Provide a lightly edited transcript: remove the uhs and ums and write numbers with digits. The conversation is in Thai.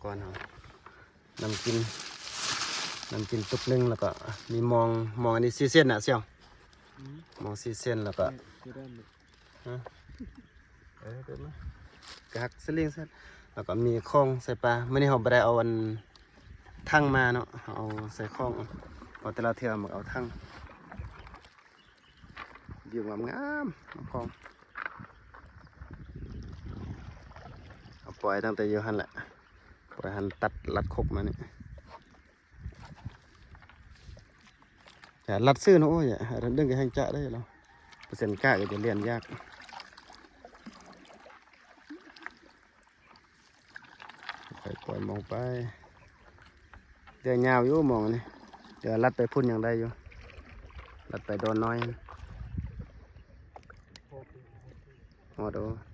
ก่อนเอานำกินตุกนึงแล้วก็มีมองอันนี้ซีเส้นน่ะเสี่ยวมองซีเส้นแล้วก็ฮะเดี๋ยวมากระหักสลิงเส้นแล้วก็มีข้องใส่ปลาเมื่อนี้เราไปได้เอาวันทั้งมาเนาะเอาใส่ข้องเอาแต่ละเทื่อมาเอาทั้งอยู่งามๆข้องเอาปล่อยตั้งแต่อยู่หันแหละปล่อยหันตัดลัดคบมานี่แต่ลัดซื้อเนาะโอ้ยเรื่องการให้จะได้แล้วเปอร์เซ็นต์กล้าก็จะเรียนยากปล่อยมองไปเดี๋ยวยาวอยู่มองนี่เดี๋ยวลัดไปพุ่นอย่างได้อยู่ลัดไปโดนน้อยโอ้โห